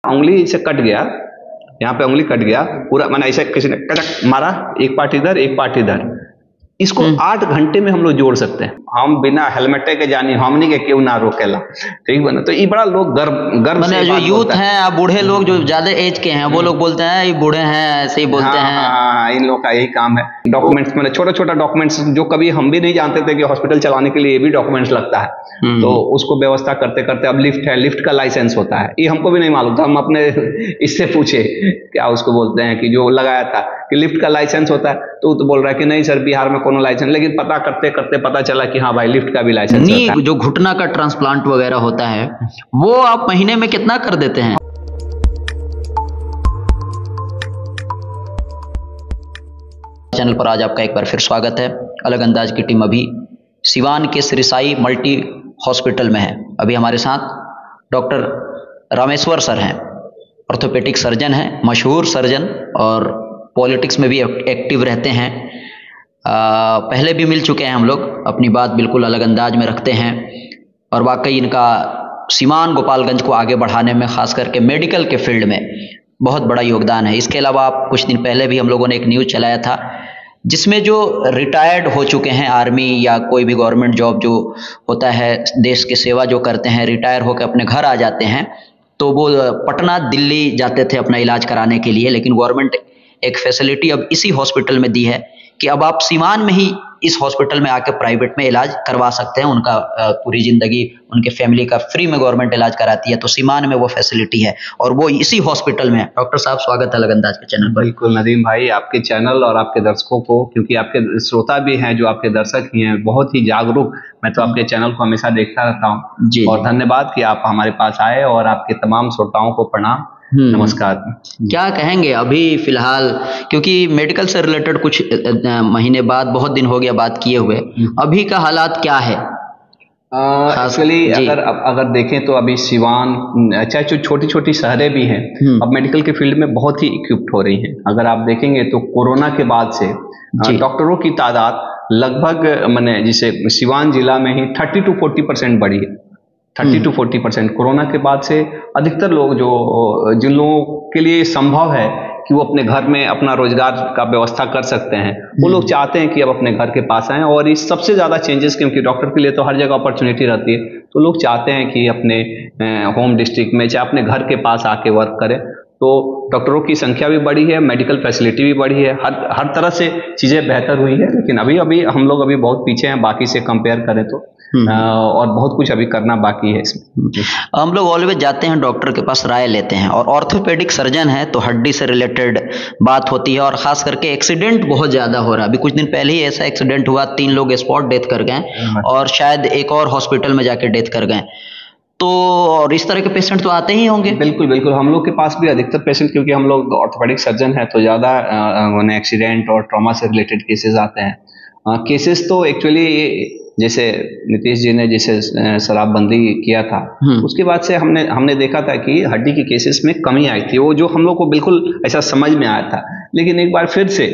उंगली से कट गया, यहाँ पे उंगली कट गया पूरा, मैंने ऐसे किसी ने कटक मारा, एक पार्ट इधर एक पार्ट इधर, इसको 8 घंटे में हम लोग जोड़ सकते हैं। हम बिना हेलमेट के जानी हमनी के क्यों ना रोकेला, ठीक बना। तो ये बड़ा लोग गर्व से जो यूथ हैं, बूढ़े लोग जो ज्यादा एज के हैं, वो लोग बोलते हैं ये बूढ़े हैं, ऐसे ही बोलते हैं। हाँ, इन लोग का यही काम है। डॉक्यूमेंट्स मतलब छोटा छोटा डॉक्यूमेंट्स जो कभी हम भी नहीं जानते थे कि हॉस्पिटल चलाने के लिए ये भी डॉक्यूमेंट्स लगता है, तो उसको व्यवस्था करते करते अब लिफ्ट है, लिफ्ट का लाइसेंस होता है, ये हमको भी नहीं मालूम था। हम अपने इससे पूछे क्या उसको बोलते हैं कि जो लगाया था कि लिफ्ट का लाइसेंस होता है, तो बोल रहा है कि नहीं सर बिहार में कोनो लाइसेंस, लेकिन पता करते करते पता चला कि हाँ भाई लिफ्ट का भी लाइसेंस होता है। जो घुटना का ट्रांसप्लांट वगैरह होता है वो आप महीने में कितना कर देते हैं? चैनल पर आज आपका एक बार फिर स्वागत है। अलग अंदाज की टीम अभी सिवान के श्री साई मल्टी हॉस्पिटल में है। अभी हमारे साथ डॉक्टर रामेश्वर सर हैं, ऑर्थोपेडिक सर्जन हैं, मशहूर सर्जन, और पॉलिटिक्स में भी एक्टिव रहते हैं। पहले भी मिल चुके हैं हम लोग, अपनी बात बिल्कुल अलग अंदाज में रखते हैं, और वाकई इनका सिवान गोपालगंज को आगे बढ़ाने में, खास करके मेडिकल के फील्ड में बहुत बड़ा योगदान है। इसके अलावा आप कुछ दिन पहले भी हम लोगों ने एक न्यूज़ चलाया था जिसमें जो रिटायर्ड हो चुके हैं आर्मी या कोई भी गवर्नमेंट जॉब जो होता है, देश की सेवा जो करते हैं, रिटायर होकर अपने घर आ जाते हैं, तो वो पटना दिल्ली जाते थे अपना इलाज कराने के लिए, लेकिन गवर्नमेंट एक फैसिलिटी अब इसी हॉस्पिटल में दी है कि अब आप सिवान में ही इस हॉस्पिटल में आकर प्राइवेट में इलाज करवा सकते हैं। उनका पूरी जिंदगी उनके फैमिली का फ्री में गवर्नमेंट इलाज कराती है, तो सिवान में वो फैसिलिटी है और वो इसी हॉस्पिटल में है। डॉक्टर साहब स्वागत है अलग अंदाज के चैनल पर। बिल्कुल नदीम भाई, आपके चैनल और आपके दर्शकों को, क्योंकि आपके श्रोता भी हैं जो आपके दर्शक ही हैं, बहुत ही जागरूक, मैं तो आपके चैनल को हमेशा देखता रहता हूँ, और धन्यवाद कि आप हमारे पास आए, और आपके तमाम श्रोताओं को प्रणाम, नमस्कार। क्या कहेंगे अभी फिलहाल, क्योंकि मेडिकल से रिलेटेड कुछ महीने बाद, बहुत दिन हो गया बात किए हुए, अभी का हालात क्या है? एक्चुअली अगर देखें तो अभी सिवान, चाहे जो छोटी छोटी शहरें भी हैं, अब मेडिकल के फील्ड में बहुत ही इक्विप्ड हो रही हैं। अगर आप देखेंगे तो कोरोना के बाद से डॉक्टरों की तादाद लगभग मैंने जिसे सिवान जिला में ही 30 to 40% बढ़ी है। 30 to 40% कोरोना के बाद से अधिकतर लोग जिन लोगों के लिए संभव है कि वो अपने घर में अपना रोजगार का व्यवस्था कर सकते हैं, वो लोग चाहते हैं कि अब अपने घर के पास आएं। और इस सबसे ज़्यादा चेंजेस, क्योंकि डॉक्टर के लिए तो हर जगह अपॉर्चुनिटी रहती है, तो लोग चाहते हैं कि अपने होम डिस्ट्रिक्ट में, चाहे अपने घर के पास आके वर्क करें। तो डॉक्टरों की संख्या भी बढ़ी है, मेडिकल फैसिलिटी भी बढ़ी है, हर तरह से चीज़ें बेहतर हुई है। लेकिन अभी हम लोग बहुत पीछे हैं बाकी से कंपेयर करें तो, और बहुत कुछ अभी करना बाकी है इसमें। हम लोग ऑलवेज जाते हैं डॉक्टर के पास, राय लेते हैं, और ऑर्थोपेडिक सर्जन है तो हड्डी से रिलेटेड बात होती है, और खास करके एक्सीडेंट बहुत ज़्यादा हो रहा है। अभी कुछ दिन पहले ही ऐसा एक्सीडेंट हुआ, 3 लोग स्पॉट डेथ कर गए, और शायद एक और हॉस्पिटल में जाके डेथ कर गए। तो और इस तरह के पेशेंट तो आते ही होंगे। बिल्कुल बिल्कुल, हम लोग के पास भी अधिकतर पेशेंट, क्योंकि हम लोग ऑर्थोपेडिक सर्जन हैं, तो ज़्यादा एक्सीडेंट और ट्रॉमा से रिलेटेड केसेस आते हैं। केसेस तो एक्चुअली जैसे नीतीश जी ने जैसे शराबबंदी किया था, उसके बाद से हमने देखा था कि हड्डी की केसेस में कमी आई थी, वो जो हम लोग को बिल्कुल ऐसा समझ में आया था। लेकिन एक बार फिर से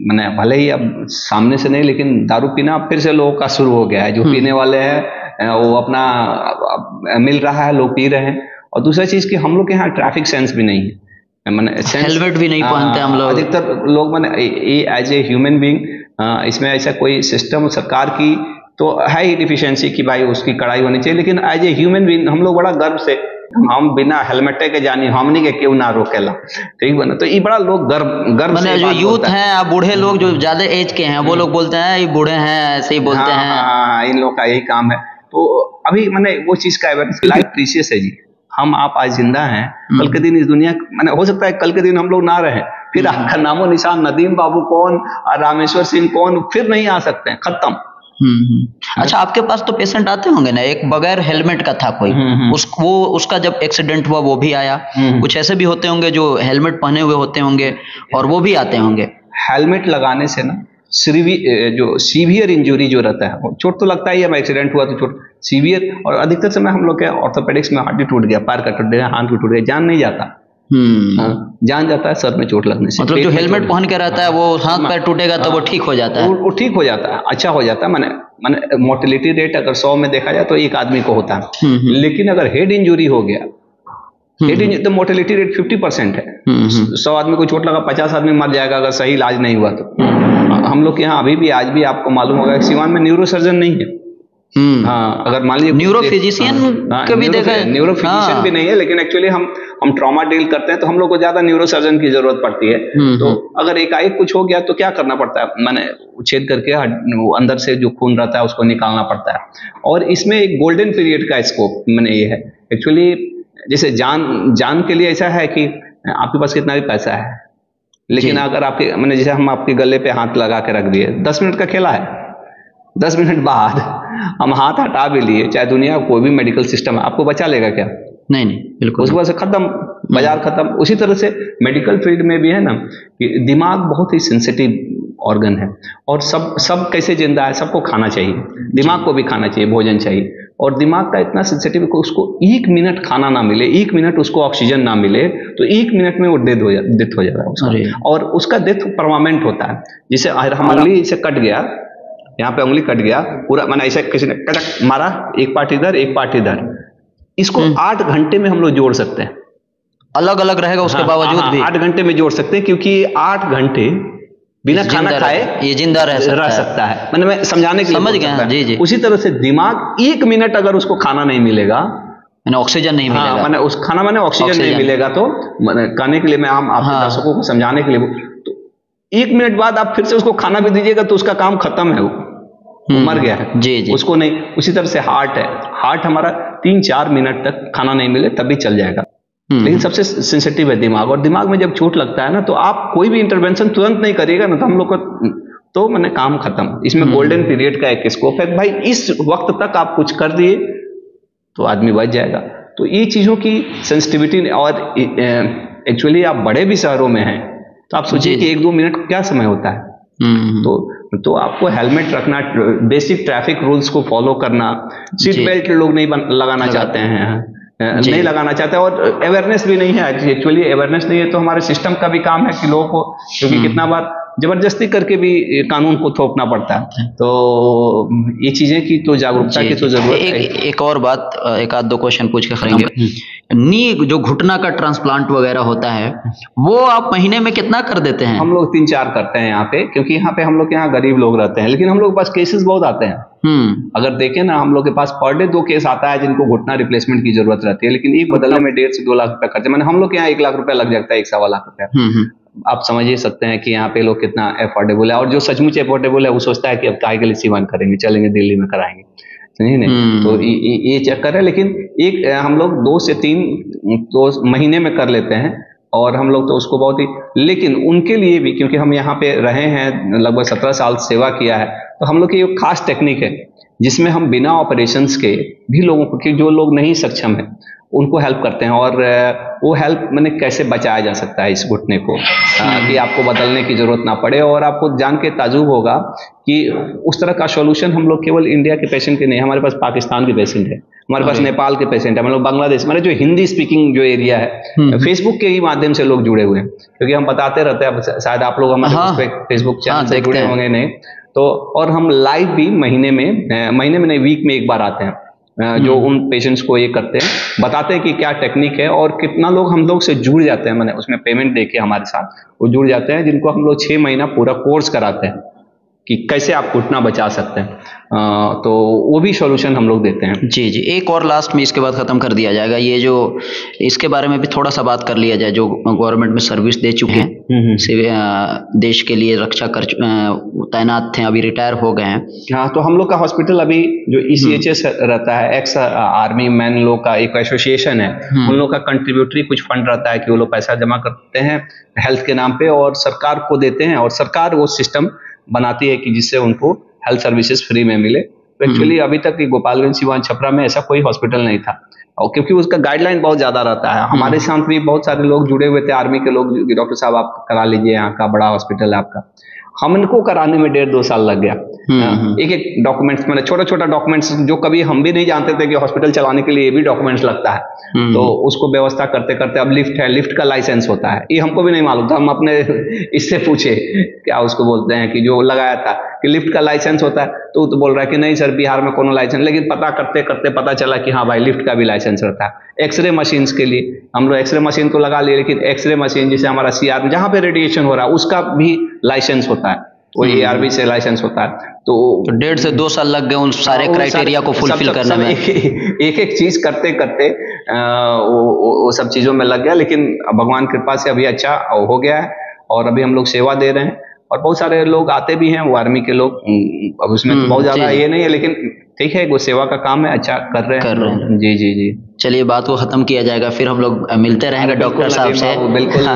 मैंने भले ही अब सामने से नहीं, लेकिन दारू पीना फिर से लोगों का शुरू हो गया है। जो पीने वाले हैं वो अपना मिल रहा है, लोग पी रहे हैं। और दूसरा चीज कि हम लोग के यहाँ ट्रैफिक सेंस भी नहीं है, मैंने हेलमेट भी नहीं पहनते हम लोग। अधिकतर लोग मैंने एज ए ह्यूमन बीइंग, इसमें ऐसा कोई सिस्टम सरकार की तो है ही डिफिशियंसी कि भाई उसकी कड़ाई होनी चाहिए, लेकिन एज ए ह्यूमन बीइंग हम लोग बड़ा गर्व से, हम बिना हेलमेट के जानी हमनी के क्यों ना रोकेला, ठीक बना। तो ये बड़ा लोग गर्व से जो यूथ हैं, बूढ़े लोग जो ज्यादा एज के हैं, वो लोग बोलते हैं ये बूढ़े हैं, ऐसे ही बोलते हैं। इन लोग का यही काम है। तो अभी मैंने वो चीज का लाइफ प्रीशियस है जी। हम आप आज जिंदा हैं, कल के दिन इस दुनिया, मैंने हो सकता है कल के दिन हम लोग ना रहे, फिर आपका नामो निशान नदीम बाबू कौन और रामेश्वर सिंह कौन फिर नहीं आ सकते हैं, खत्म। अच्छा, आपके पास तो पेशेंट आते होंगे ना, एक बगैर हेलमेट का था कोई, उसका जब एक्सीडेंट हुआ वो भी आया। कुछ ऐसे भी होते होंगे जो हेलमेट पहने हुए होते होंगे और वो भी आते होंगे। हेलमेट लगाने से ना जो सीवियर इंजरी जो रहता है, चोट तो लगता ही है, एक्सीडेंट हुआ तो चोट सीवियर, और अधिकतर समय हम लोग के ऑर्थोपेडिक्स में हड्डी टूट गया, पैर का टूट गया, हाथ टूट गया, जान नहीं जाता। जान जाता है सर में चोट लगने से। मतलब जो हेलमेट पहन के रहता है वो हाथ पैर टूटेगा तो वो ठीक हो जाता है, वो ठीक हो जाता है, अच्छा हो जाता है। माने मोर्टेलिटी रेट अगर 100 में देखा जाए तो एक आदमी को होता है। लेकिन अगर हेड इंजरी हो गया लेकिन तो मोर्टेलिटी रेट 50% है। 100 आदमी को चोट लगा 50 आदमी मर जाएगा अगर सही इलाज नहीं हुआ तो। हम लोग के यहाँ अभी भी आज भी आपको मालूम होगा कि सिवान में न्यूरो सर्जन नहीं है। हाँ, अगर मान लीजिए न्यूरो फिजिशियन कभी देखा है, न्यूरो फिजिशियन भी नहीं है, लेकिन एक्चुअली हम ट्रॉमा डील करते हैं तो हम लोग को ज्यादा न्यूरो सर्जन की जरूरत पड़ती है। तो अगर एकाएक कुछ हो गया तो क्या करना पड़ता है, मैंने छेद करके अंदर से जो खून रहता है उसको निकालना पड़ता है। और इसमें एक गोल्डन पीरियड का स्कोप मैंने ये है एक्चुअली, जैसे जान के लिए ऐसा है कि आपके पास कितना भी पैसा है, लेकिन अगर आपके मैंने जैसे हम आपके गले पे हाथ लगा के रख दिए, 10 मिनट का खेला है, 10 मिनट बाद हम हाथ हटा भी लिए, चाहे दुनिया का कोई भी मेडिकल सिस्टम है, आपको बचा लेगा क्या? नहीं, बिल्कुल। उसके बाद से खत्म, बाजार खत्म। उसी तरह से मेडिकल फील्ड में भी है ना कि दिमाग बहुत ही सेंसिटिव ऑर्गन है, और सब कैसे जिंदा है, सबको खाना चाहिए, दिमाग को भी खाना चाहिए, भोजन चाहिए। और दिमाग का इतना सेंसिटिव को उसको 1 मिनट खाना ना मिले, 1 मिनट उसको ऑक्सीजन ना मिले तो 1 मिनट में वो डेथ हो जाता है उसका। और उसका डेथ परमानेंट होता है। जैसे हमारा उंगली से कट गया, यहाँ पे उंगली कट गया पूरा, मैंने ऐसा किसी ने कटक मारा, एक पार्ट इधर एक पार्ट इधर, इसको 8 घंटे में हम लोग जोड़ सकते हैं। अलग अलग रहेगा उसके बावजूद भी 8 घंटे में जोड़ सकते हैं, क्योंकि 8 घंटे बिना खाना खाए ये जिंदा रह सकता है। मैंने मैं समझाने के लिए समझ गया। जी। उसी तरह से दिमाग 1 मिनट अगर उसको खाना नहीं मिलेगा, मैंने ऑक्सीजन नहीं मिलेगा, मैंने उस खाना मैंने ऑक्सीजन नहीं मिलेगा, तो कहने के लिए मैं आपके दर्शकों को समझाने के लिए, तो 1 मिनट बाद आप फिर से उसको खाना भी दीजिएगा तो उसका काम खत्म है, वो मर गया है। जी। उसको नहीं। उसी तरह से हार्ट है, हार्ट हमारा 3-4 मिनट तक खाना नहीं मिले तब भी चल जाएगा, लेकिन सबसे सेंसिटिव है दिमाग। और दिमाग में जब चोट लगता है ना, तो आप कोई भी इंटरवेंशन तुरंत नहीं करिएगा ना, तो हम लोग का तो मैंने काम खत्म। इसमें गोल्डन पीरियड का एक स्कोप है भाई, इस वक्त तक आप कुछ कर दिए तो आदमी बच जाएगा। तो ये चीजों की सेंसिटिविटी, और एक्चुअली आप बड़े भी शहरों में हैं तो आप सोचिए कि 1-2 मिनट क्या समय होता है। तो आपको हेलमेट रखना, बेसिक ट्रैफिक रूल्स को फॉलो करना, सीट बेल्ट लोग नहीं लगाना चाहते हैं, नहीं लगाना चाहते, और अवेयरनेस भी नहीं है। एक्चुअली अवेयरनेस नहीं है तो हमारे सिस्टम का भी काम है कि लोगों को, क्योंकि कितना बार जबरदस्ती करके भी कानून को थोपना पड़ता है। तो ये चीजें की तो जागरूकता की तो जरूरत है। एक और बात, एक आध 2 क्वेश्चन पूछ के करेंगे। नी जो घुटना का ट्रांसप्लांट वगैरह होता है, वो आप महीने में कितना कर देते हैं? हम लोग 3-4 करते हैं यहाँ पे, क्योंकि यहाँ पे हम लोग के यहाँ गरीब लोग रहते हैं, लेकिन हम लोग के पास केसेस बहुत आते हैं। अगर देखें ना, हम लोग के पास पर डे 2 केस आता है जिनको घुटना रिप्लेसमेंट की जरूरत रहती है, लेकिन एक बदलने में 1.5 से 2 लाख रुपया खर्चा, मैंने हम लोग के यहाँ 1 लाख रुपया लग जाता है, 1-1.25 लाख रुपया। आप समझ ही सकते हैं कि यहाँ पे लोग कितना अफोर्डेबल है, और जो सचमुच अफोर्डेबल है वो सोचता है कि अब काहे के लिए सिवान करेंगे, चलेंगे दिल्ली में कराएंगे, नहीं। तो ये चक्कर है। लेकिन एक हम लोग 2 से 3 महीने में कर लेते हैं, और हम लोग तो उसको बहुत ही, लेकिन उनके लिए भी, क्योंकि हम यहाँ पे रहे हैं, लगभग 17 साल सेवा किया है, तो हम लोग की एक खास टेक्निक है जिसमें हम बिना ऑपरेशंस के भी लोगों को, कि जो लोग नहीं सक्षम है उनको हेल्प करते हैं। और वो हेल्प मैंने कैसे बचाया जा सकता है इस घुटने को, कि आपको बदलने की जरूरत ना पड़े। और आपको जान के ताजुब होगा कि उस तरह का सॉल्यूशन हम लोग केवल इंडिया के पेशेंट के नहीं, हमारे पास पाकिस्तान के पेशेंट है, हमारे पास नेपाल के पेशेंट है, मतलब बांग्लादेश, मतलब जो हिंदी स्पीकिंग जो एरिया है, फेसबुक के ही माध्यम से लोग जुड़े हुए हैं, क्योंकि हम बताते रहते हैं, शायद आप लोग हमारे फेसबुक चैनल से जुड़े होंगे नहीं तो। और हम लाइव भी महीने में नहीं, वीक में 1 बार आते हैं, जो उन पेशेंट्स को ये करते हैं, बताते हैं कि क्या टेक्निक है, और कितना लोग हम लोग से जुड़ जाते हैं, मैंने उसमें पेमेंट देके हमारे साथ वो जुड़ जाते हैं, जिनको हम लोग 6 महीना पूरा कोर्स कराते हैं कि कैसे आप घुटना बचा सकते हैं। तो वो भी सॉल्यूशन हम लोग देते हैं। जी। एक और लास्ट में, इसके बाद खत्म कर दिया जाएगा। ये जो इसके बारे में भी थोड़ा सा बात कर लिया जाए, जो गवर्नमेंट में सर्विस दे चुके हैं, देश के लिए रक्षा कर तैनात थे, अभी रिटायर हो गए हैं। हाँ, तो हम लोग का हॉस्पिटल अभी जो ECHS रहता है, एक्स आर्मी मैन लोग का एक एसोसिएशन है, उन लोग का कंट्रीब्यूटरी कुछ फंड रहता है कि वो लोग पैसा जमा करते हैं हेल्थ के नाम पे, और सरकार को देते हैं, और सरकार वो सिस्टम बनाती है कि जिससे उनको हेल्थ सर्विसेज फ्री में मिले। तो एक्चुअली अभी तक गोपालगंज, सिवान, छपरा में ऐसा कोई हॉस्पिटल नहीं था, और क्योंकि उसका गाइडलाइन बहुत ज्यादा रहता है। हमारे साथ भी बहुत सारे लोग जुड़े हुए थे, आर्मी के लोग, डॉक्टर साहब आप करा लीजिए, यहाँ का बड़ा हॉस्पिटल है आपका। हमको कराने में 1.5-2 साल लग गया। एक एक डॉक्यूमेंट्स, मतलब छोटा छोटा डॉक्यूमेंट्स जो कभी हम भी नहीं जानते थे कि हॉस्पिटल चलाने के लिए ये भी डॉक्यूमेंट्स लगता है। तो उसको व्यवस्था करते करते, अब लिफ्ट है, लिफ्ट का लाइसेंस होता है, ये हमको भी नहीं मालूम था। हम अपने इससे पूछे, क्या उसको बोलते हैं कि जो लगाया था कि लिफ्ट का लाइसेंस होता है, तो बोल रहा है कि नहीं सर बिहार में कोनो लाइसेंस। लेकिन पता करते करते पता चला कि हाँ भाई लिफ्ट का भी लाइसेंस रहता है। एक्सरे मशीन के लिए हम लोग एक्सरे मशीन तो लगा लिए, लेकिन एक्सरे मशीन जैसे हमारा CR जहाँ पे रेडिएशन हो रहा है उसका भी लाइसेंस होता है, वो ARB से लाइसेंस होता है। तो 1.5 से 2 साल लग गए उन सारे क्राइटेरिया को फुलफिल करने में। एक एक चीज करते करते वो सब चीजों में लग गया। लेकिन भगवान कृपा से अभी अच्छा हो गया है और अभी हम लोग सेवा दे रहे हैं, और बहुत सारे लोग आते भी हैं, वो आर्मी के लोग। अब उसमें तो बहुत ज्यादा ये नहीं है, लेकिन ठीक है, वो सेवा का काम है, अच्छा कर रहे हैं। जी जी जी। चलिए बात को खत्म किया जाएगा, फिर हम लोग मिलते रहेंगे डॉक्टर साहब से। बिल्कुल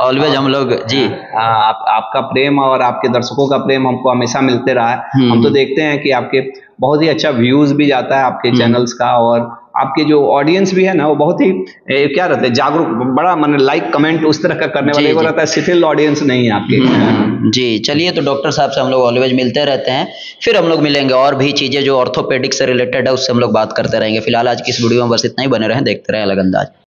ऑलवेज हम लोग जी। आपका प्रेम और आपके दर्शकों का प्रेम हमको हमेशा मिलते रहा है। हम तो देखते हैं कि आपके बहुत ही अच्छा व्यूज भी जाता है आपके चैनल्स का, और आपके जो ऑडियंस भी है ना वो बहुत ही क्या रहते हैं, जागरूक, बड़ा मन लाइक कमेंट उस तरह का करने वाले वो रहता है। शिथिल ऑडियंस नहीं है आपके। जी चलिए, तो डॉक्टर साहब से हम लोग ऑलवेज मिलते रहते हैं, फिर हम लोग मिलेंगे और भी चीजें जो ऑर्थोपेडिक से रिलेटेड है उससे हम लोग बात करते रहेंगे। फिलहाल आज की इस वीडियो में बस इतना ही, बने रहें, देखते रहें अलग अंदाज।